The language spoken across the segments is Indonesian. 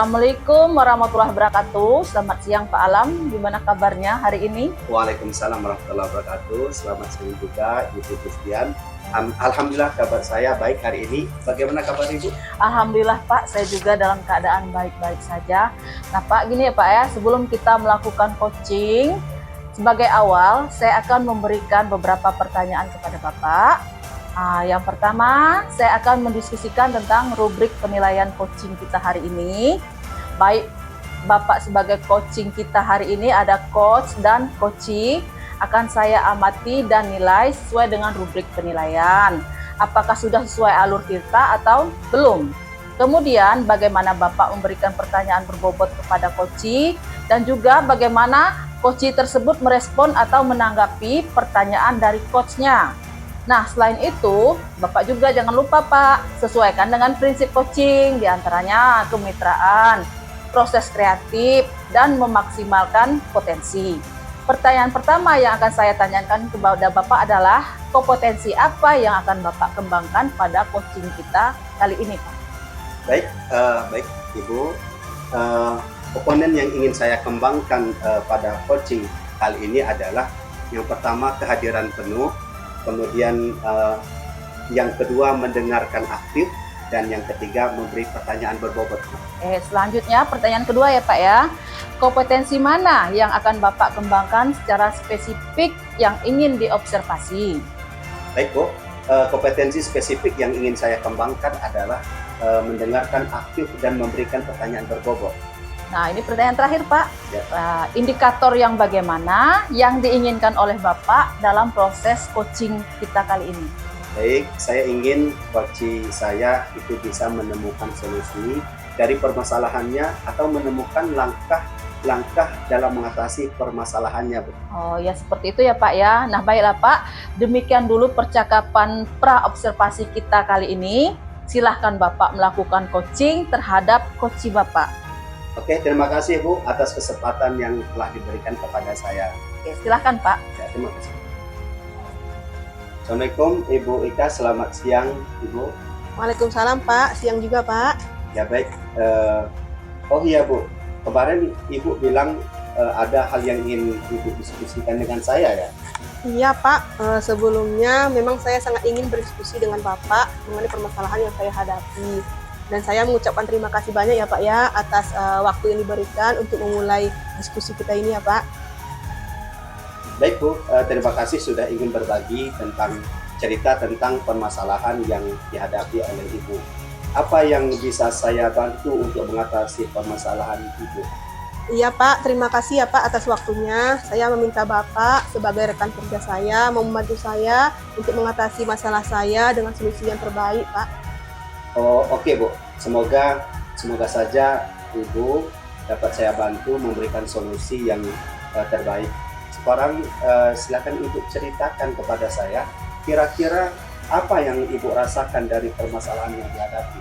Assalamualaikum warahmatullahi wabarakatuh. Selamat siang Pak Alam, gimana kabarnya hari ini? Waalaikumsalam warahmatullahi wabarakatuh. Selamat siang juga Ibu Christian. Alhamdulillah kabar saya baik hari ini. Bagaimana kabar Ibu? Alhamdulillah Pak, saya juga dalam keadaan baik-baik saja. Nah Pak, gini ya Pak ya, sebelum kita melakukan coaching, sebagai awal saya akan memberikan beberapa pertanyaan kepada Bapak. Yang pertama, saya akan mendiskusikan tentang rubrik penilaian coaching kita hari ini. Baik Bapak sebagai coaching kita hari ini ada coach dan coachee, akan saya amati dan nilai sesuai dengan rubrik penilaian. Apakah sudah sesuai alur kita atau belum? Kemudian bagaimana Bapak memberikan pertanyaan berbobot kepada coachee, dan juga bagaimana coachee tersebut merespon atau menanggapi pertanyaan dari coachnya. Nah, selain itu, Bapak juga jangan lupa Pak, sesuaikan dengan prinsip coaching, diantaranya kemitraan, proses kreatif, dan memaksimalkan potensi. Pertanyaan pertama yang akan saya tanyakan kepada Bapak adalah, kompetensi apa yang akan Bapak kembangkan pada coaching kita kali ini Pak? Baik Ibu. Komponen yang ingin saya kembangkan pada coaching kali ini adalah yang pertama kehadiran penuh, kemudian yang kedua mendengarkan aktif, dan yang ketiga memberi pertanyaan berbobot. Selanjutnya pertanyaan kedua ya Pak ya, kompetensi mana yang akan Bapak kembangkan secara spesifik yang ingin diobservasi? Baik Bu, kompetensi spesifik yang ingin saya kembangkan adalah mendengarkan aktif dan memberikan pertanyaan berbobot. Nah, ini pertanyaan terakhir Pak. Ya. Indikator yang bagaimana yang diinginkan oleh Bapak dalam proses coaching kita kali ini? Baik, saya ingin coaching saya itu bisa menemukan solusi dari permasalahannya atau menemukan langkah dalam mengatasi permasalahannya. Oh ya, seperti itu ya Pak ya. Nah baiklah Pak, demikian dulu percakapan pra-observasi kita kali ini. Silahkan Bapak melakukan coaching terhadap coachee Bapak. Oke, terima kasih Bu atas kesempatan yang telah diberikan kepada saya. Oke, silahkan Pak. Ya, terima kasih. Assalamualaikum Ibu Ika, selamat siang Ibu. Waalaikumsalam Pak, siang juga Pak. Ya baik, oh iya Bu, kemarin Ibu bilang ada hal yang ingin Ibu diskusikan dengan saya ya? Iya Pak, sebelumnya memang saya sangat ingin berdiskusi dengan Bapak mengenai permasalahan yang saya hadapi. Dan saya mengucapkan terima kasih banyak ya Pak ya atas waktu yang diberikan untuk memulai diskusi kita ini ya Pak. Baik Bu, terima kasih sudah ingin berbagi tentang cerita tentang permasalahan yang dihadapi oleh Ibu. Apa yang bisa saya bantu untuk mengatasi permasalahan Ibu? Iya Pak, terima kasih ya Pak atas waktunya. Saya meminta Bapak sebagai rekan kerja saya membantu saya untuk mengatasi masalah saya dengan solusi yang terbaik Pak. Oh oke Bu, semoga saja Ibu dapat saya bantu memberikan solusi yang terbaik. Sekarang silakan Ibu ceritakan kepada saya kira-kira apa yang Ibu rasakan dari permasalahan yang dihadapi.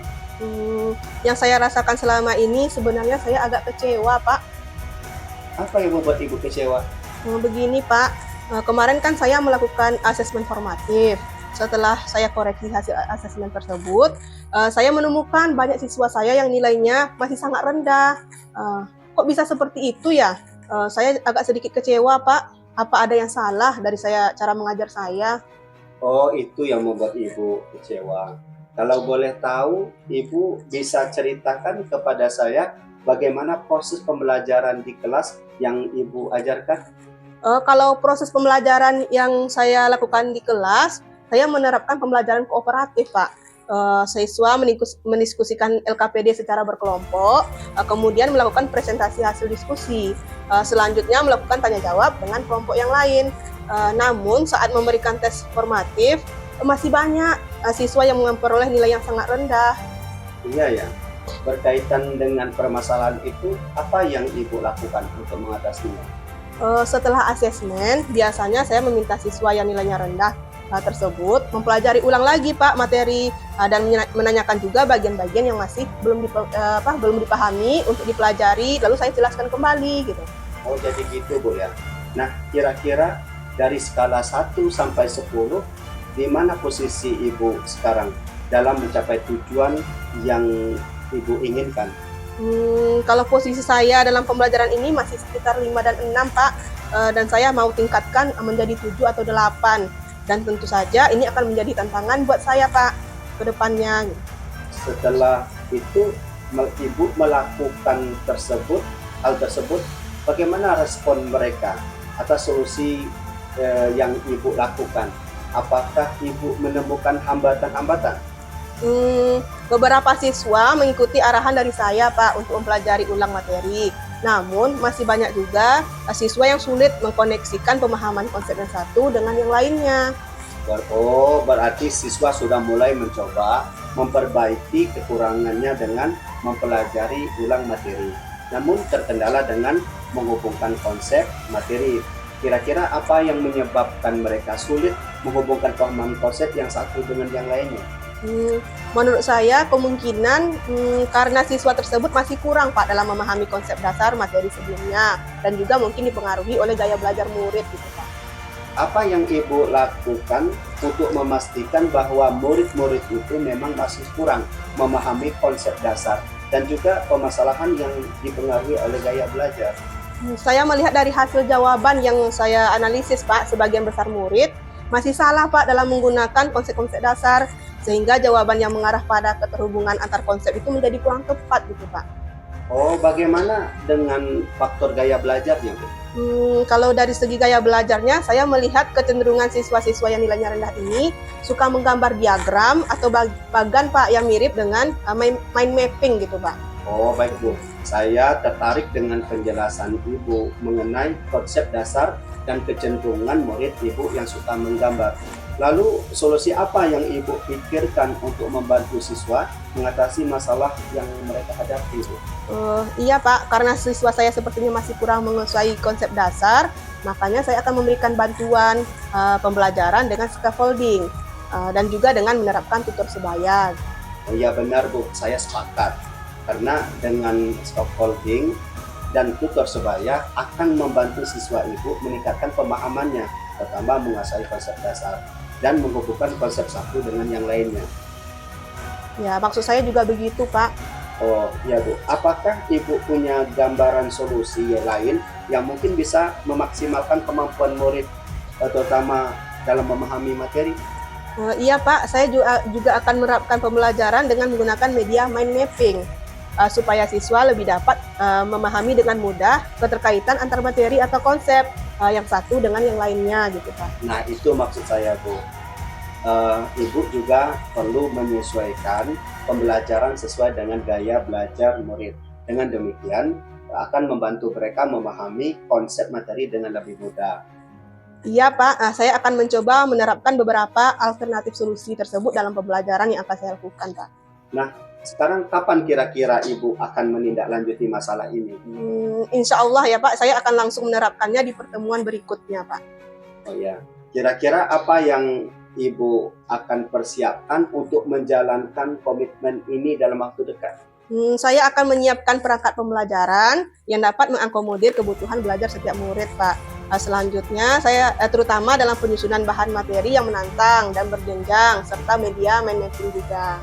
Yang saya rasakan selama ini sebenarnya saya agak kecewa Pak. Apa yang membuat Ibu kecewa? Begini Pak, kemarin kan saya melakukan asesmen formatif. Setelah saya koreksi hasil asesmen tersebut, saya menemukan banyak siswa saya yang nilainya masih sangat rendah. Kok bisa seperti itu ya? Saya agak sedikit kecewa Pak. Apa ada yang salah dari cara mengajar saya? Oh, itu yang membuat Ibu kecewa. Kalau boleh tahu, Ibu bisa ceritakan kepada saya bagaimana proses pembelajaran di kelas yang Ibu ajarkan? Kalau proses pembelajaran yang saya lakukan di kelas, saya menerapkan pembelajaran kooperatif, Pak. Siswa mendiskusikan LKPD secara berkelompok, kemudian melakukan presentasi hasil diskusi. Selanjutnya melakukan tanya jawab dengan kelompok yang lain. Namun saat memberikan tes formatif, masih banyak siswa yang memperoleh nilai yang sangat rendah. Iya ya. Berkaitan dengan permasalahan itu, apa yang Ibu lakukan untuk mengatasinya? Setelah asesmen, biasanya saya meminta siswa yang nilainya rendah tersebut mempelajari ulang lagi Pak materi dan menanyakan juga bagian-bagian yang masih belum dipahami untuk dipelajari, lalu saya jelaskan kembali gitu. Oh jadi gitu Bu ya. Nah kira-kira dari skala 1 sampai 10 di mana posisi Ibu sekarang dalam mencapai tujuan yang Ibu inginkan? Kalau posisi saya dalam pembelajaran ini masih sekitar 5 dan 6 Pak. Dan saya mau tingkatkan menjadi 7 atau 8. Dan tentu saja ini akan menjadi tantangan buat saya Pak ke depannya. Setelah itu Ibu melakukan hal tersebut, bagaimana respon mereka atas solusi yang Ibu lakukan? Apakah Ibu menemukan hambatan-hambatan? Beberapa siswa mengikuti arahan dari saya Pak untuk mempelajari ulang materi. Namun masih banyak juga siswa yang sulit mengkoneksikan pemahaman konsep yang satu dengan yang lainnya. Oh, berarti siswa sudah mulai mencoba memperbaiki kekurangannya dengan mempelajari ulang materi. Namun terkendala dengan menghubungkan konsep materi. Kira-kira apa yang menyebabkan mereka sulit menghubungkan pemahaman konsep yang satu dengan yang lainnya? Menurut saya kemungkinan karena siswa tersebut masih kurang Pak dalam memahami konsep dasar materi sebelumnya dan juga mungkin dipengaruhi oleh gaya belajar murid gitu Pak. Apa yang Ibu lakukan untuk memastikan bahwa murid-murid itu memang masih kurang memahami konsep dasar dan juga permasalahan yang dipengaruhi oleh gaya belajar? Saya melihat dari hasil jawaban yang saya analisis Pak, sebagian besar murid masih salah Pak dalam menggunakan konsep-konsep dasar, sehingga jawaban yang mengarah pada keterhubungan antar konsep itu menjadi kurang tepat gitu Pak. Oh, bagaimana dengan faktor gaya belajarnya, Bu? Kalau dari segi gaya belajarnya, saya melihat kecenderungan siswa-siswa yang nilainya rendah ini suka menggambar diagram atau bagan Pak yang mirip dengan mind mapping gitu Pak. Oh, baik Bu. Saya tertarik dengan penjelasan Ibu mengenai konsep dasar dan kecenderungan murid Ibu yang suka menggambar. Lalu, solusi apa yang Ibu pikirkan untuk membantu siswa mengatasi masalah yang mereka hadapi, Bu? Iya Pak, karena siswa saya sepertinya masih kurang menguasai konsep dasar, makanya saya akan memberikan bantuan pembelajaran dengan scaffolding dan juga dengan menerapkan tutor sebaya. Oh iya benar Bu, saya sepakat. Karena dengan scaffolding dan tutor sebaya akan membantu siswa Ibu meningkatkan pemahamannya, pertama menguasai konsep dasar dan menghubungkan konsep satu dengan yang lainnya. Ya, maksud saya juga begitu Pak. Oh iya Bu, apakah Ibu punya gambaran solusi lain yang mungkin bisa memaksimalkan kemampuan murid, terutama dalam memahami materi? Iya Pak, saya juga akan menerapkan pembelajaran dengan menggunakan media mind mapping supaya siswa lebih dapat memahami dengan mudah keterkaitan antar materi atau konsep yang satu dengan yang lainnya gitu Pak. Nah itu maksud saya Bu. Ibu juga perlu menyesuaikan pembelajaran sesuai dengan gaya belajar murid. Dengan demikian akan membantu mereka memahami konsep materi dengan lebih mudah. Iya Pak, saya akan mencoba menerapkan beberapa alternatif solusi tersebut dalam pembelajaran yang akan saya lakukan Pak. Nah, sekarang kapan kira-kira Ibu akan menindaklanjuti masalah ini? Insya Allah ya Pak, saya akan langsung menerapkannya di pertemuan berikutnya Pak. Oh ya, kira-kira apa yang Ibu akan persiapkan untuk menjalankan komitmen ini dalam waktu dekat? Saya akan menyiapkan perangkat pembelajaran yang dapat mengakomodir kebutuhan belajar setiap murid Pak. Selanjutnya, saya terutama dalam penyusunan bahan materi yang menantang dan berjenjang, serta media mind mapping juga.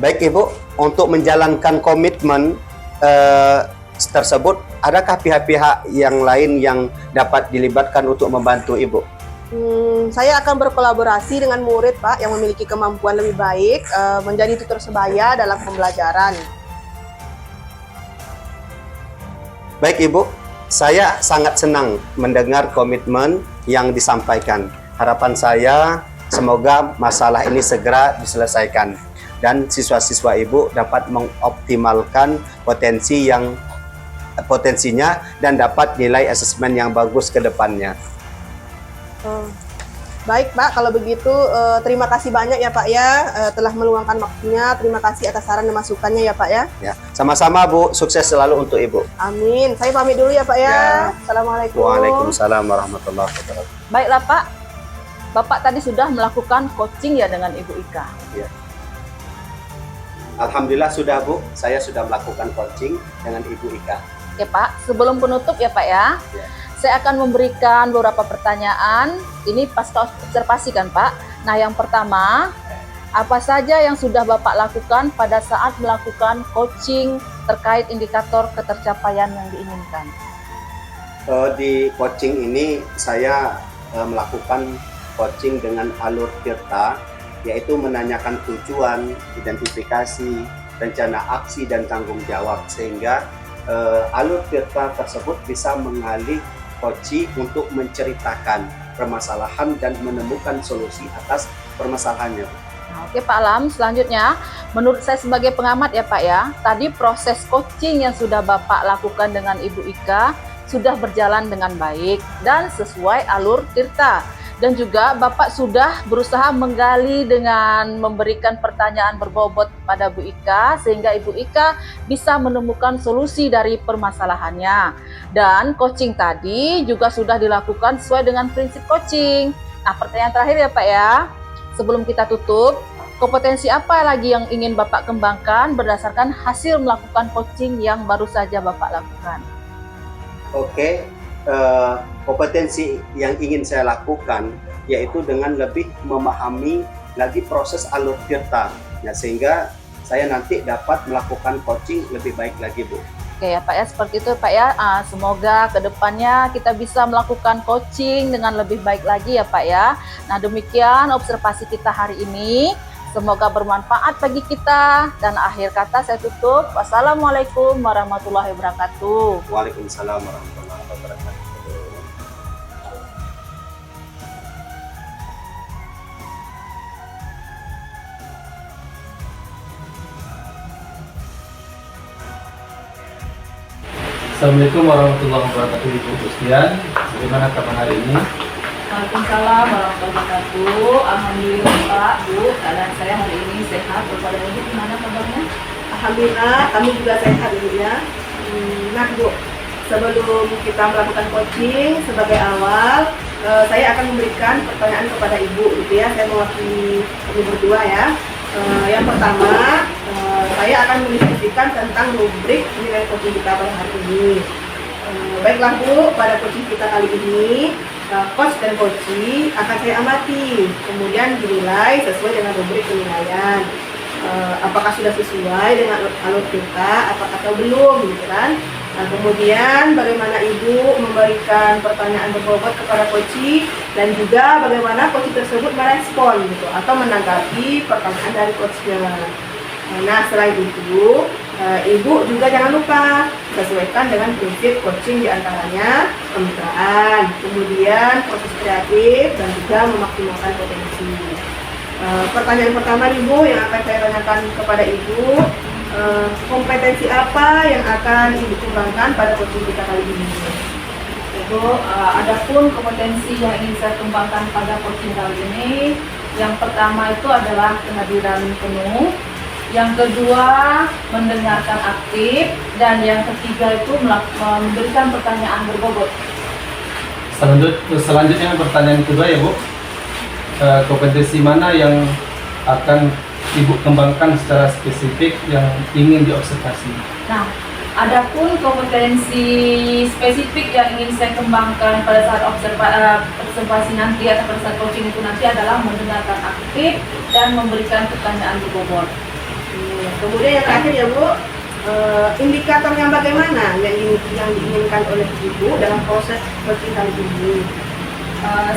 Baik Ibu, untuk menjalankan komitmen tersebut, adakah pihak-pihak yang lain yang dapat dilibatkan untuk membantu Ibu? Saya akan berkolaborasi dengan murid Pak yang memiliki kemampuan lebih baik menjadi tutor sebaya dalam pembelajaran. Baik Ibu, saya sangat senang mendengar komitmen yang disampaikan. Harapan saya semoga masalah ini segera diselesaikan dan siswa-siswa Ibu dapat mengoptimalkan potensinya dan dapat nilai asesmen yang bagus ke depannya. Baik Pak, kalau begitu terima kasih banyak ya Pak ya telah meluangkan waktunya. Terima kasih atas saran dan masukannya ya Pak ya. Ya, sama-sama Bu, sukses selalu untuk Ibu. Amin. Saya pamit dulu ya Pak ya. Ya. Assalamualaikum. Waalaikumsalam warahmatullahi wabarakatuh. Baiklah Pak, Bapak tadi sudah melakukan coaching ya dengan Ibu Ika. Ya. Alhamdulillah sudah Bu, saya sudah melakukan coaching dengan Ibu Ika. Oke Pak, sebelum penutup ya Pak ya. Ya. Saya akan memberikan beberapa pertanyaan. Ini pasca observasi kan Pak. Nah yang pertama, apa saja yang sudah Bapak lakukan pada saat melakukan coaching terkait indikator ketercapaian yang diinginkan? Di coaching ini saya melakukan coaching dengan alur tirta, yaitu menanyakan tujuan, identifikasi, rencana aksi dan tanggung jawab, sehingga alur tirta tersebut bisa mengalih coaching untuk menceritakan permasalahan dan menemukan solusi atas permasalahannya. Nah, oke Pak Alam, selanjutnya menurut saya sebagai pengamat ya Pak ya, tadi proses coaching yang sudah Bapak lakukan dengan Ibu Ika sudah berjalan dengan baik dan sesuai alur tirta. Dan juga Bapak sudah berusaha menggali dengan memberikan pertanyaan berbobot kepada Bu Ika, sehingga Ibu Ika bisa menemukan solusi dari permasalahannya. Dan coaching tadi juga sudah dilakukan sesuai dengan prinsip coaching. Nah, pertanyaan terakhir ya Pak ya, sebelum kita tutup, kompetensi apa lagi yang ingin Bapak kembangkan berdasarkan hasil melakukan coaching yang baru saja Bapak lakukan? Oke, kompetensi yang ingin saya lakukan yaitu dengan lebih memahami lagi proses alur tirta, ya, sehingga saya nanti dapat melakukan coaching lebih baik lagi, Bu. Oke ya Pak ya, seperti itu Pak ya. Semoga kedepannya kita bisa melakukan coaching dengan lebih baik lagi ya Pak ya. Nah, demikian observasi kita hari ini. Semoga bermanfaat bagi kita. Dan akhir kata saya tutup. Wassalamualaikum warahmatullahi wabarakatuh. Waalaikumsalam warahmatullahi wabarakatuh. Assalamualaikum warahmatullahi wabarakatuh, Ibu Gustian. Bagaimana kabar hari ini? Waalaikumsalam warahmatullahi wabarakatuh. Alhamdulillah Pak, Bu, keadaan saya hari ini sehat. Bapak dan Ibu gimana kabarnya? Alhamdulillah, kami juga sehat Ibu ya. Nah Bu, sebelum kita melakukan coaching sebagai awal, saya akan memberikan pertanyaan kepada Ibu gitu ya. Saya mewakili Ibu berdua ya. Yang pertama, saya akan mendiskusikan tentang rubrik nilai coaching kita pada hari ini. Baiklah Bu, pada coaching kita kali ini, coach dan coaching akan saya amati, kemudian dinilai sesuai dengan rubrik penilaian. Apakah sudah sesuai dengan alur kita, atau belum, gitu kan? Nah, kemudian bagaimana Ibu memberikan pertanyaan berbobot kepada coaching dan juga bagaimana coaching tersebut merespon gitu atau menanggapi pertanyaan dari coachnya. Nah, selain itu, Ibu juga jangan lupa sesuaikan dengan prinsip coaching diantaranya kemitraan, kemudian proses kreatif dan juga memaksimalkan potensi. Pertanyaan pertama Ibu yang akan saya tanyakan kepada Ibu, kompetensi apa yang akan Ibu kembangkan pada coaching kita kali ini? Bu, adapun kompetensi yang ingin saya kembangkan pada coaching kali ini, yang pertama itu adalah kehadiran penuh, yang kedua mendengarkan aktif, dan yang ketiga itu memberikan pertanyaan berbobot. Selanjutnya pertanyaan kedua ya Bu, kompetensi mana yang akan Ibu kembangkan secara spesifik yang ingin diobservasi? Nah, adapun kompetensi spesifik yang ingin saya kembangkan pada saat observasi nanti atau pada saat coaching itu nanti adalah mendengarkan aktif dan memberikan pertanyaan berbobot. Kemudian yang terakhir ya Bu, indikatornya bagaimana yang diinginkan oleh Ibu dalam proses coaching kali ini?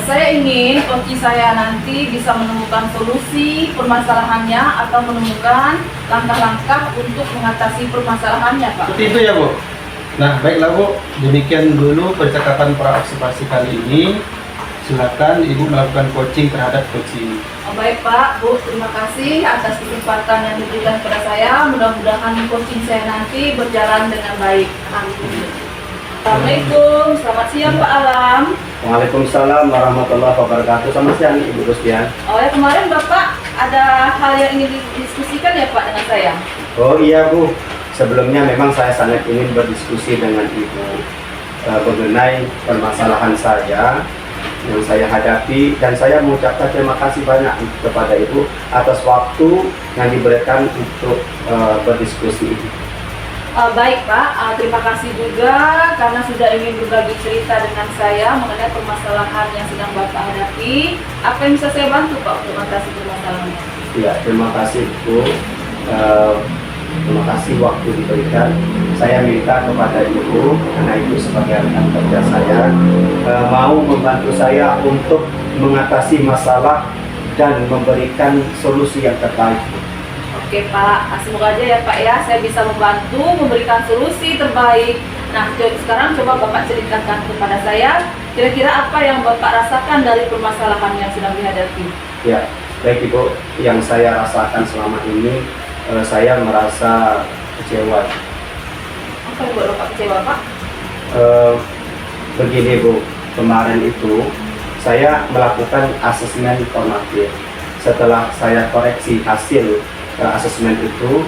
Saya ingin coaching saya nanti bisa menemukan solusi permasalahannya atau menemukan langkah-langkah untuk mengatasi permasalahannya, Pak. Seperti itu ya Bu. Nah, baiklah Bu, demikian dulu percakapan pra observasi kali ini. Silakan Ibu melakukan coaching terhadap coaching. Baik Pak, Bu, terima kasih atas kesempatan yang diberikan kepada saya. Mudah-mudahan coaching saya nanti berjalan dengan baik. Amin. Assalamualaikum, selamat siang Pak Alam. Waalaikumsalam warahmatullahi wabarakatuh. Selamat siang Ibu Gustian. Oh ya, kemarin Bapak ada hal yang ingin didiskusikan ya Pak dengan saya? Oh iya Bu, sebelumnya memang saya sangat ingin berdiskusi dengan Ibu mengenai permasalahan saya yang saya hadapi, dan saya mengucapkan terima kasih banyak kepada Ibu atas waktu yang diberikan untuk berdiskusi. Baik Pak, terima kasih juga karena sudah ingin berbagi cerita dengan saya mengenai permasalahan yang sedang Bapak hadapi. Apa yang bisa saya bantu Pak untuk mengatasi permasalahannya? Ya, terima kasih Bu. Terima kasih waktu diberikan. Saya minta kepada Ibu, karena Ibu sebagai rekan kerja saya, mau membantu saya untuk mengatasi masalah dan memberikan solusi yang terbaik. Oke Pak, semoga aja ya Pak ya, saya bisa membantu memberikan solusi terbaik. Nah, sekarang coba Bapak ceritakan kepada saya, kira-kira apa yang Bapak rasakan dari permasalahan yang sedang dihadapi? Ya, baik Ibu, yang saya rasakan selama ini, saya merasa kecewa. Apa yang buat Bapak kecewa Pak? Begini Bu, kemarin itu saya melakukan asesmen formatif. Setelah saya koreksi hasil asesmen itu,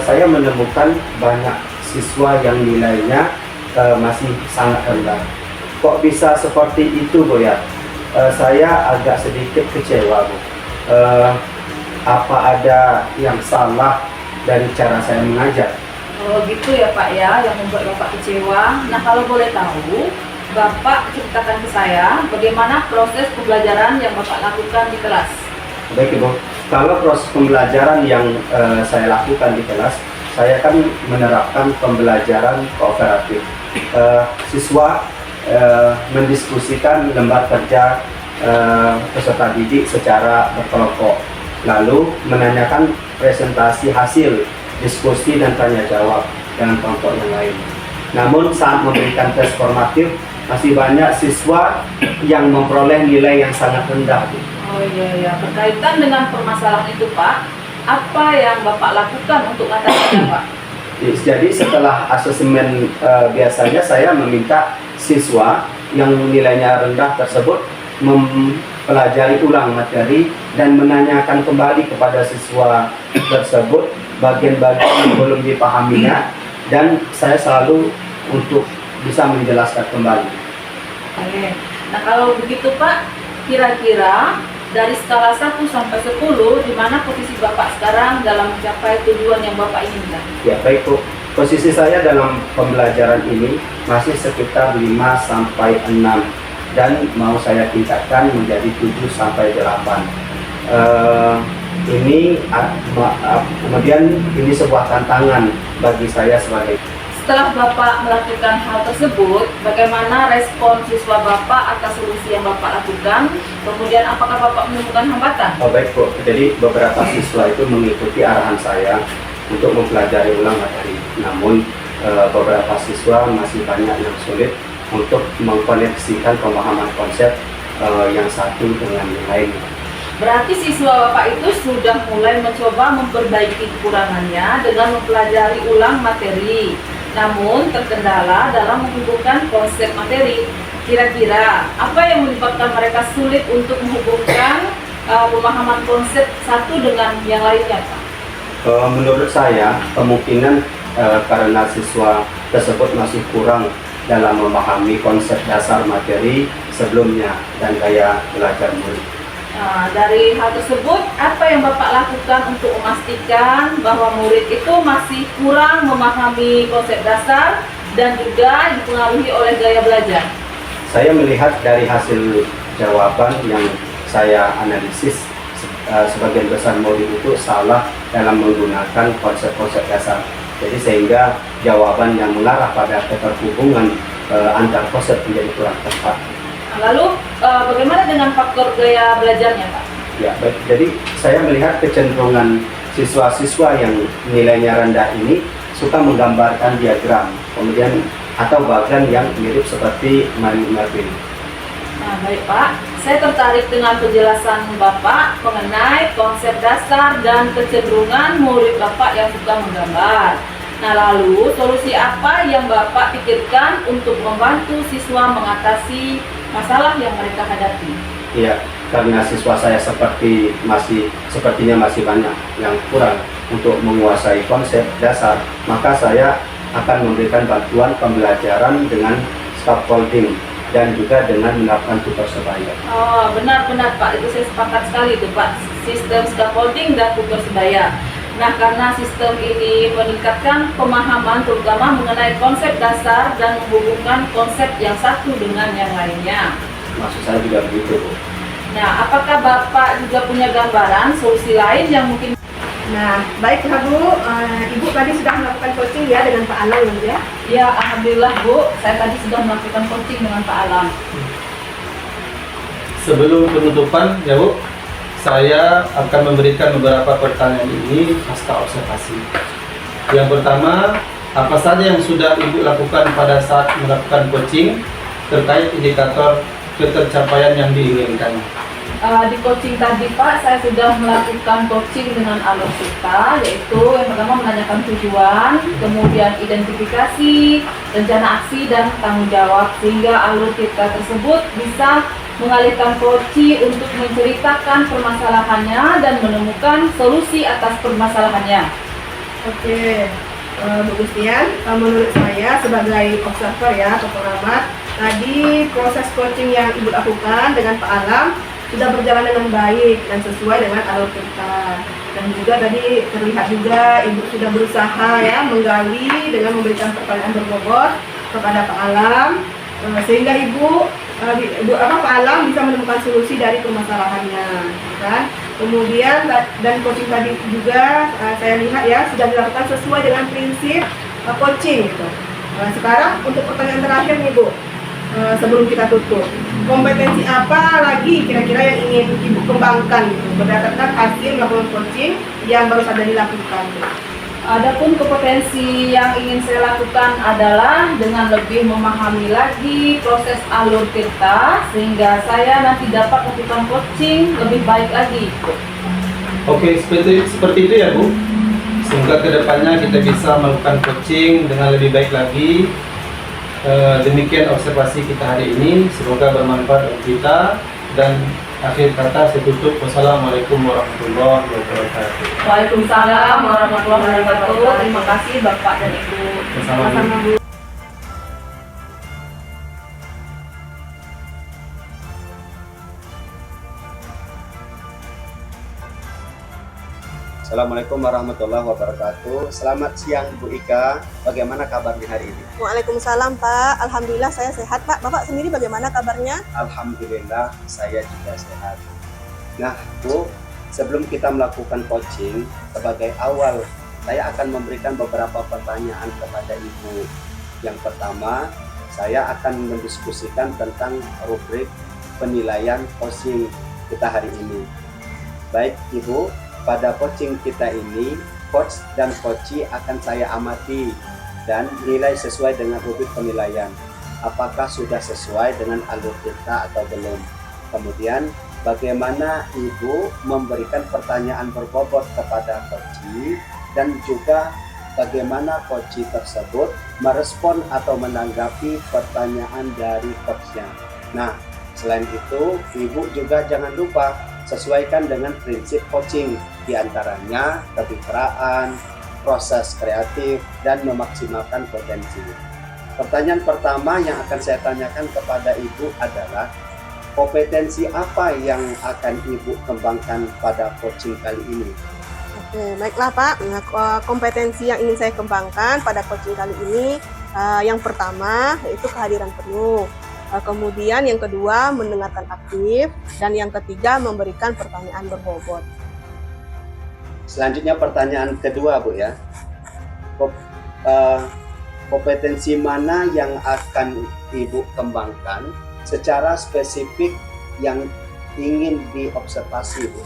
saya menemukan banyak siswa yang nilainya masih sangat rendah. Kok bisa seperti itu Bu ya? Saya agak sedikit kecewa Bu. Apa ada yang salah dari cara saya mengajar? Oh gitu ya Pak ya, yang membuat Bapak kecewa. Nah kalau boleh tahu, Bapak ceritakan ke saya bagaimana proses pembelajaran yang Bapak lakukan di kelas. Baik Ibu, kalau proses pembelajaran yang saya lakukan di kelas, saya kan menerapkan pembelajaran kooperatif. Siswa mendiskusikan lembar kerja peserta didik secara berkelompok, lalu menanyakan presentasi hasil diskusi dan tanya jawab dengan kelompok yang lain. Namun saat memberikan tes formatif, masih banyak siswa yang memperoleh nilai yang sangat rendah. Oh iya, berkaitan dengan permasalahan itu Pak, apa yang Bapak lakukan untuk mengatasinya Pak? Jadi setelah asesmen biasanya saya meminta siswa yang nilainya rendah tersebut mempelajari ulang materi dan menanyakan kembali kepada siswa tersebut bagian-bagian yang belum dipahaminya, dan saya selalu untuk bisa menjelaskan kembali. Oke. Nah kalau begitu Pak, kira-kira dari skala 1 sampai 10, di mana posisi Bapak sekarang dalam mencapai tujuan yang Bapak inginkan? Ya baik Bu, posisi saya dalam pembelajaran ini masih sekitar 5 sampai 6 dan mau saya tingkatkan menjadi 7 sampai 8. Kemudian ini sebuah tantangan bagi saya sebagai. Setelah Bapak melakukan hal tersebut, bagaimana respon siswa Bapak atas solusi yang Bapak lakukan? Kemudian apakah Bapak menemukan hambatan? Oh baik Bu, jadi beberapa siswa itu mengikuti arahan saya untuk mempelajari ulang materi. Namun beberapa siswa masih banyak yang sulit untuk mengkoneksikan pemahaman konsep yang satu dengan yang lain. Berarti siswa Bapak itu sudah mulai mencoba memperbaiki kekurangannya dengan mempelajari ulang materi, namun terkendala dalam menghubungkan konsep materi. Kira-kira apa yang menyebabkan mereka sulit untuk menghubungkan pemahaman konsep satu dengan yang lainnya Pak? Menurut saya kemungkinan karena siswa tersebut masih kurang dalam memahami konsep dasar materi sebelumnya dan gaya belajar murid. Nah, dari hal tersebut, apa yang Bapak lakukan untuk memastikan bahwa murid itu masih kurang memahami konsep dasar dan juga dipengaruhi oleh gaya belajar? Saya melihat dari hasil jawaban yang saya analisis, sebagian besar murid itu salah dalam menggunakan konsep-konsep dasar. Jadi sehingga jawaban yang mengarah pada keterhubungan antar konsep menjadi kurang tepat. Lalu bagaimana dengan faktor gaya belajarnya Pak? Ya baik, jadi saya melihat kecenderungan siswa-siswa yang nilainya rendah ini suka menggambarkan diagram, kemudian atau bahkan yang mirip seperti mind mapping. Nah baik Pak, saya tertarik dengan penjelasan Bapak mengenai konsep dasar dan kecenderungan murid Bapak yang suka menggambar. Nah lalu solusi apa yang Bapak pikirkan untuk membantu siswa mengatasi masalah yang mereka hadapi? Iya, karena siswa saya sepertinya masih banyak yang kurang untuk menguasai konsep dasar, maka saya akan memberikan bantuan pembelajaran dengan scaffolding dan juga dengan menerapkan tutor sebaya. Oh benar-benar Pak, itu saya sepakat sekali itu Pak, sistem scaffolding dan tutor sebaya. Nah karena sistem ini meningkatkan pemahaman terutama mengenai konsep dasar dan menghubungkan konsep yang satu dengan yang lainnya. Maksud saya juga begitu Bu. Nah apakah Bapak juga punya gambaran solusi lain yang mungkin? Nah, baiklah Bu, Ibu tadi sudah melakukan coaching ya dengan Pak Alang ya? Ya, alhamdulillah Bu, saya tadi sudah melakukan coaching dengan Pak Alam. Sebelum penutupan ya Bu, saya akan memberikan beberapa pertanyaan ini pasca observasi. Yang pertama, apa saja yang sudah Ibu lakukan pada saat melakukan coaching terkait indikator ketercapaian yang diinginkan? Di coaching tadi Pak, saya sudah melakukan coaching dengan alur kita, yaitu yang pertama menanyakan tujuan, kemudian identifikasi, rencana aksi, dan tanggung jawab, sehingga alur kita tersebut bisa mengalihkan coach untuk menceritakan permasalahannya dan menemukan solusi atas permasalahannya. Oke, Bu Gustian, menurut saya sebagai observer ya atau pengamat, tadi proses coaching yang Ibu lakukan dengan Pak Alam sudah berjalan dengan baik dan sesuai dengan alur kita. Dan juga tadi terlihat juga Ibu sudah berusaha ya menggali dengan memberikan pertanyaan berbobot kepada Pak Alam, sehingga Pak Alam bisa menemukan solusi dari permasalahannya, kan? Kemudian dan coaching tadi juga saya lihat ya sudah dilakukan sesuai dengan prinsip coaching gitu. Sekarang untuk pertanyaan terakhir nih Bu, sebelum kita tutup, kompetensi apa lagi kira-kira yang ingin Ibu kembangkan gitu, berdasarkan hasil melakukan coaching yang baru saja dilakukan? Adapun kompetensi yang ingin saya lakukan adalah dengan lebih memahami lagi proses alur tirta, sehingga saya nanti dapat melakukan coaching lebih baik lagi. Oke, seperti itu ya Bu. Semoga kedepannya kita bisa melakukan coaching dengan lebih baik lagi. Demikian observasi kita hari ini, semoga bermanfaat untuk kita. Dan akhir kata saya tutup, wassalamualaikum warahmatullahi wabarakatuh. Waalaikumsalam warahmatullahi wabarakatuh. Terima kasih Bapak dan Ibu. Sama-sama, Bu. Assalamualaikum warahmatullahi wabarakatuh. Selamat siang Bu Ika, bagaimana kabarnya hari ini? Waalaikumsalam Pak, alhamdulillah saya sehat Pak. Bapak sendiri bagaimana kabarnya? Alhamdulillah saya juga sehat. Nah Bu, sebelum kita melakukan coaching, sebagai awal saya akan memberikan beberapa pertanyaan kepada Ibu. Yang pertama, saya akan mendiskusikan tentang rubrik penilaian coaching kita hari ini. Baik Ibu, pada coaching kita ini, coach dan coachee akan saya amati dan nilai sesuai dengan rubrik penilaian. Apakah sudah sesuai dengan alur kita atau belum? Kemudian, bagaimana Ibu memberikan pertanyaan berbobot kepada coachee dan juga bagaimana coachee tersebut merespon atau menanggapi pertanyaan dari coachnya. Nah, selain itu, Ibu juga jangan lupa sesuaikan dengan prinsip coaching, diantaranya kepitraan, proses kreatif, dan memaksimalkan potensi. Pertanyaan pertama yang akan saya tanyakan kepada Ibu adalah, kompetensi apa yang akan Ibu kembangkan pada coaching kali ini? Oke, baiklah Pak. Nah, kompetensi yang ingin saya kembangkan pada coaching kali ini, yang pertama yaitu kehadiran penuh. Kemudian yang kedua mendengarkan aktif, dan yang ketiga memberikan pertanyaan berbobot. Selanjutnya pertanyaan kedua Bu ya, kompetensi mana yang akan Ibu kembangkan secara spesifik yang ingin diobservasi Bu?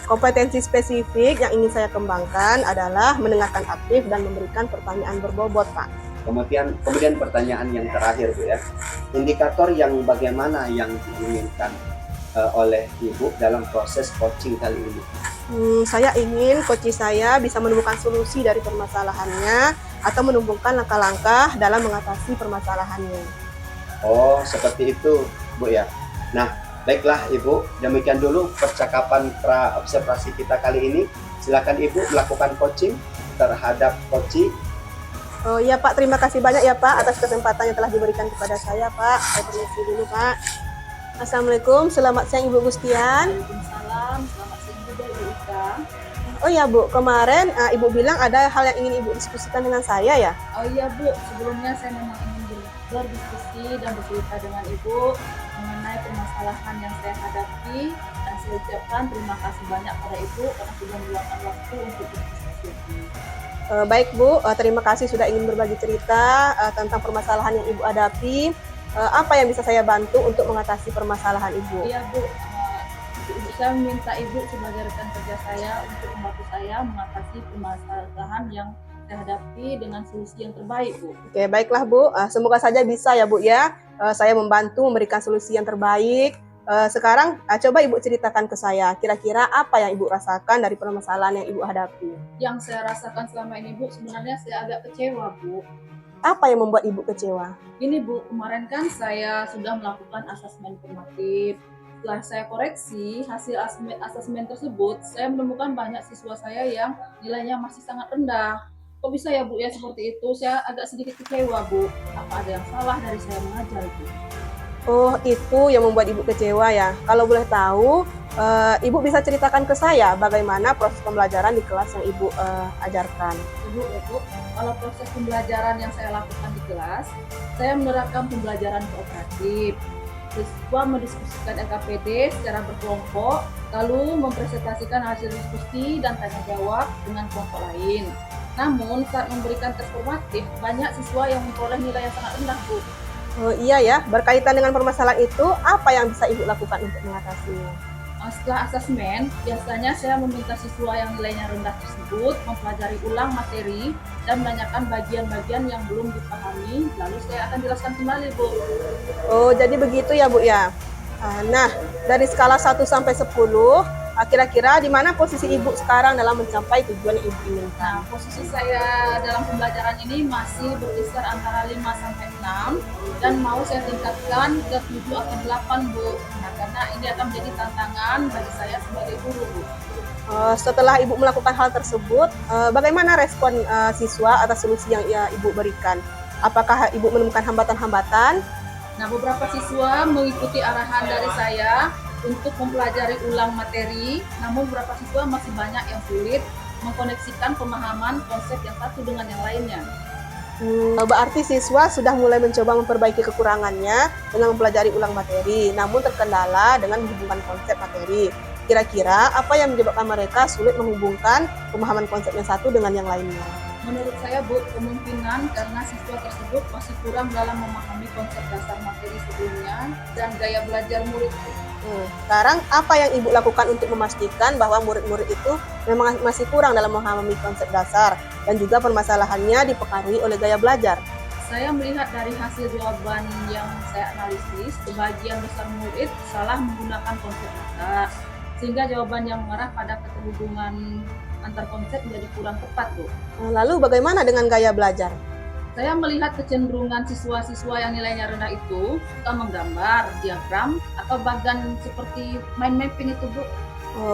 Kompetensi spesifik yang ingin saya kembangkan adalah mendengarkan aktif dan memberikan pertanyaan berbobot Pak. Kemudian pertanyaan yang terakhir Bu ya, indikator yang bagaimana yang diinginkan oleh Ibu dalam proses coaching kali ini? Saya ingin coach saya bisa menemukan solusi dari permasalahannya atau menumbuhkan langkah-langkah dalam mengatasi permasalahannya. Oh, seperti itu Bu ya. Nah, baiklah Ibu, demikian dulu percakapan pra observasi kita kali ini. Silakan Ibu melakukan coaching terhadap coachee. Oh iya Pak, terima kasih banyak ya Pak atas kesempatan yang telah diberikan kepada saya Pak. Saya permisi dulu Pak. Assalamualaikum, selamat siang Ibu Gustian. Waalaikumsalam, selamat siang juga Ibu Ika. Oh iya Bu, kemarin Ibu bilang ada hal yang ingin Ibu diskusikan dengan saya ya? Oh iya Bu, sebelumnya saya memang ingin berdiskusi dan bercerita dengan Ibu mengenai permasalahan yang saya hadapi dan saya ucapkan terima kasih banyak pada Ibu karena sudah meluangkan waktu untuk berdiskusi. Baik Bu, terima kasih sudah ingin berbagi cerita tentang permasalahan yang Ibu hadapi. Apa yang bisa saya bantu untuk mengatasi permasalahan Ibu? Iya Bu, Ibu saya meminta Ibu sebagai rekan kerja saya untuk membantu saya mengatasi permasalahan yang saya hadapi dengan solusi yang terbaik Bu. Oke, baiklah Bu. Semoga saja bisa ya Bu ya. Saya membantu memberikan solusi yang terbaik. Sekarang coba Ibu ceritakan ke saya, kira-kira apa yang Ibu rasakan dari permasalahan yang Ibu hadapi? Yang saya rasakan selama ini Bu, sebenarnya saya agak kecewa Bu. Apa yang membuat Ibu kecewa? Ini Bu, kemarin kan saya sudah melakukan asesmen formatif. Setelah saya koreksi hasil asesmen tersebut, saya menemukan banyak siswa saya yang nilainya masih sangat rendah. Kok bisa ya Bu ya seperti itu? Saya agak sedikit kecewa Bu. Apa ada yang salah dari saya mengajar Bu? Oh, itu yang membuat Ibu kecewa ya. Kalau boleh tahu, Ibu bisa ceritakan ke saya bagaimana proses pembelajaran di kelas yang Ibu ajarkan. Ibu, kalau proses pembelajaran yang saya lakukan di kelas, saya menerapkan pembelajaran kooperatif. Siswa mendiskusikan LKPD secara berkelompok, lalu mempresentasikan hasil diskusi dan tanya jawab dengan kelompok lain. Namun, saat memberikan tes formatif, banyak siswa yang memperoleh nilai yang sangat rendah, Bu. Oh iya ya, berkaitan dengan permasalahan itu, apa yang bisa Ibu lakukan untuk mengatasinya? Setelah asesmen, biasanya saya meminta siswa yang nilainya rendah tersebut mempelajari ulang materi dan menanyakan bagian-bagian yang belum dipahami, lalu saya akan jelaskan kembali, Bu. Oh, jadi begitu ya Bu ya. Nah, dari skala 1 sampai 10, kira-kira di mana posisi Ibu sekarang dalam mencapai tujuan yang Ibu inginkan? Nah, posisi saya dalam pembelajaran ini masih berkisar antara 5 sampai 6 dan mau saya tingkatkan ke 7 atau 8, Bu. Nah, karena ini akan menjadi tantangan bagi saya sebagai guru, Bu. Setelah Ibu melakukan hal tersebut, bagaimana respon siswa atas solusi yang Ibu berikan? Apakah Ibu menemukan hambatan-hambatan? Nah, beberapa siswa mengikuti arahan dari saya untuk mempelajari ulang materi, namun beberapa siswa masih banyak yang sulit mengkoneksikan pemahaman konsep yang satu dengan yang lainnya. Berarti siswa sudah mulai mencoba memperbaiki kekurangannya dengan mempelajari ulang materi, namun terkendala dengan menghubungkan konsep materi. Kira-kira apa yang menyebabkan mereka sulit menghubungkan pemahaman konsep yang satu dengan yang lainnya? Menurut saya, Bu, kemungkinan karena siswa tersebut masih kurang dalam memahami konsep dasar materi sebelumnya dan gaya belajar murid. Sekarang apa yang Ibu lakukan untuk memastikan bahwa murid-murid itu memang masih kurang dalam memahami konsep dasar dan juga permasalahannya dipengaruhi oleh gaya belajar? Saya melihat dari hasil jawaban yang saya analisis, sebagian besar murid salah menggunakan konsep dasar, sehingga jawaban yang mengarah pada keterhubungan antar konsep menjadi kurang tepat, Bu. Lalu bagaimana dengan gaya belajar? Saya melihat kecenderungan siswa-siswa yang nilainya rendah itu suka menggambar, diagram, atau bahkan seperti mind mapping itu, Bu.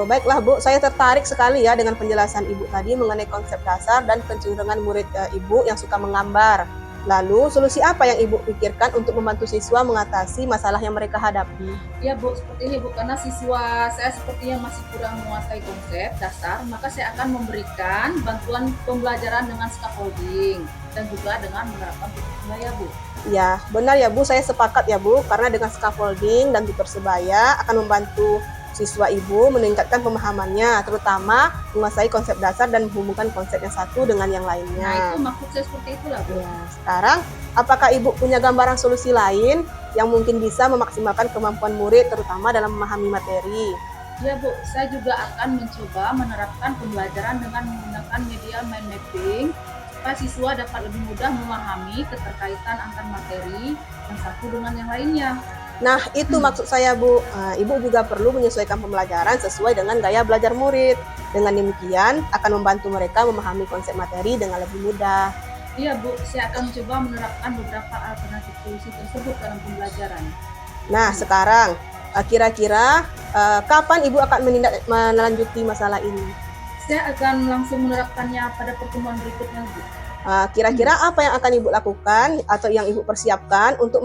Baiklah Bu, saya tertarik sekali ya dengan penjelasan Ibu tadi mengenai konsep dasar dan kecenderungan murid Ibu yang suka menggambar. Lalu, solusi apa yang Ibu pikirkan untuk membantu siswa mengatasi masalah yang mereka hadapi? Ya Bu, seperti ini Bu, karena siswa saya sepertinya masih kurang menguasai konsep dasar, maka saya akan memberikan bantuan pembelajaran dengan scaffolding dan juga dengan menerapkan tutor sebaya, Bu. Ya, benar ya Bu, saya sepakat ya Bu, karena dengan scaffolding dan tutor sebaya akan membantu siswa Ibu meningkatkan pemahamannya, terutama menguasai konsep dasar dan menghubungkan konsep yang satu dengan yang lainnya. Nah, itu maksud saya seperti itulah, Bu. Ya, sekarang, apakah Ibu punya gambaran solusi lain yang mungkin bisa memaksimalkan kemampuan murid, terutama dalam memahami materi? Ya Bu, saya juga akan mencoba menerapkan pembelajaran dengan menggunakan media mind mapping supaya siswa dapat lebih mudah memahami keterkaitan antar materi yang satu dengan yang lainnya. Nah, itu maksud saya, Bu. Ibu juga perlu menyesuaikan pembelajaran sesuai dengan gaya belajar murid. Dengan demikian, akan membantu mereka memahami konsep materi dengan lebih mudah. Iya, Bu. Saya akan mencoba menerapkan beberapa alternatif solusi tersebut dalam pembelajaran. Nah, sekarang, kira-kira kapan Ibu akan melanjuti masalah ini? Saya akan langsung menerapkannya pada pertemuan berikutnya, Bu. Kira-kira apa yang akan Ibu lakukan atau yang Ibu persiapkan untuk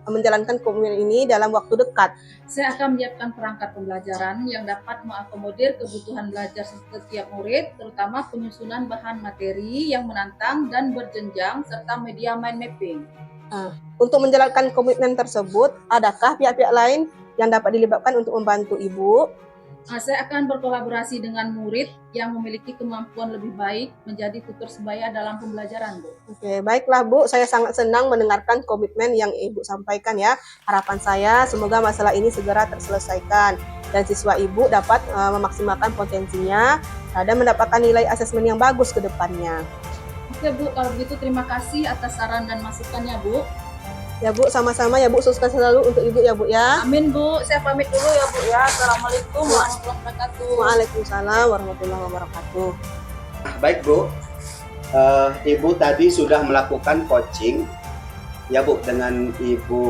menjalankan komitmen ini dalam waktu dekat? Saya akan menyiapkan perangkat pembelajaran yang dapat mengakomodir kebutuhan belajar setiap murid, terutama penyusunan bahan materi yang menantang dan berjenjang, serta media mind mapping. Untuk menjalankan komitmen tersebut, adakah pihak-pihak lain yang dapat dilibatkan untuk membantu Ibu? Saya akan berkolaborasi dengan murid yang memiliki kemampuan lebih baik menjadi tutor sebaya dalam pembelajaran, Bu. Oke, baiklah Bu, saya sangat senang mendengarkan komitmen yang Ibu sampaikan ya. Harapan saya semoga masalah ini segera terselesaikan dan siswa Ibu dapat memaksimalkan potensinya dan mendapatkan nilai asesmen yang bagus ke depannya. Oke Bu, kalau begitu terima kasih atas saran dan masukannya Bu. Ya Bu, sama-sama ya Bu, sukses selalu untuk Ibu ya Bu ya. Amin Bu, saya pamit dulu ya Bu ya. Assalamualaikum warahmatullahi wabarakatuh. Waalaikumsalam warahmatullahi wabarakatuh. Baik Bu, Ibu tadi sudah melakukan coaching ya Bu dengan Ibu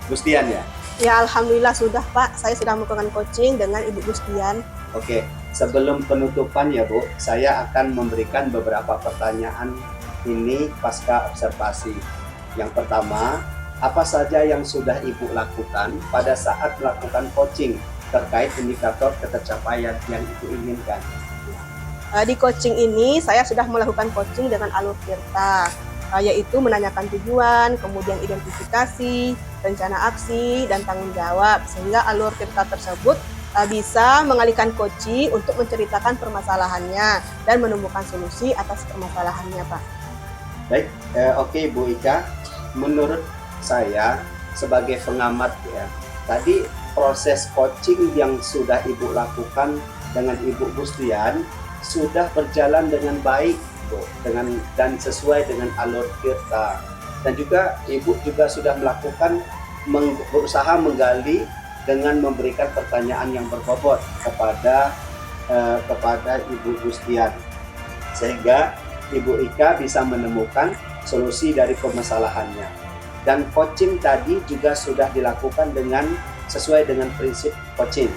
Gustian ya. Ya Alhamdulillah sudah Pak, saya sudah melakukan coaching dengan Ibu Gustian. Oke, sebelum penutupan ya Bu, saya akan memberikan beberapa pertanyaan ini pasca observasi. Yang pertama, apa saja yang sudah Ibu lakukan pada saat melakukan coaching terkait indikator ketercapaian yang Ibu inginkan? Di coaching ini saya sudah melakukan coaching dengan alur Tirta, yaitu menanyakan tujuan, kemudian identifikasi, rencana aksi, dan tanggung jawab, sehingga alur Tirta tersebut bisa mengalihkan coaching untuk menceritakan permasalahannya dan menemukan solusi atas permasalahannya, Pak. Baik, oke Bu Ika, menurut saya sebagai pengamat ya, tadi proses coaching yang sudah Ibu lakukan dengan Ibu Gustian sudah berjalan dengan baik Bu, dan sesuai dengan alur Tirta, dan juga Ibu juga sudah melakukan berusaha menggali dengan memberikan pertanyaan yang berbobot kepada Ibu Gustian, sehingga Ibu Ika bisa menemukan solusi dari permasalahannya. Dan coaching tadi juga sudah dilakukan sesuai dengan prinsip coaching.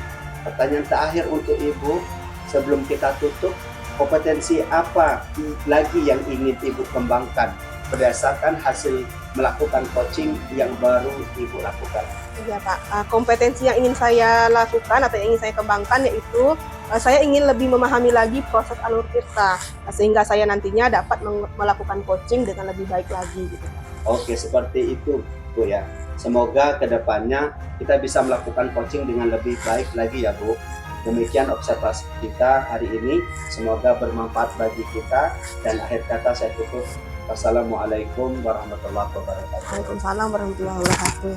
Pertanyaan terakhir untuk Ibu sebelum kita tutup, kompetensi apa lagi yang ingin Ibu kembangkan berdasarkan hasil melakukan coaching yang baru Ibu lakukan? Iya Pak, kompetensi yang ingin saya lakukan atau yang ingin saya kembangkan yaitu saya ingin lebih memahami lagi proses alur Tirta, sehingga saya nantinya dapat melakukan coaching dengan lebih baik lagi gitu. Oke, seperti itu Bu ya. Semoga kedepannya kita bisa melakukan coaching dengan lebih baik lagi ya Bu. Demikian observasi kita hari ini, semoga bermanfaat bagi kita, dan akhir kata saya tutup. Wassalamualaikum warahmatullahi wabarakatuh. Waalaikumsalam warahmatullahi wabarakatuh.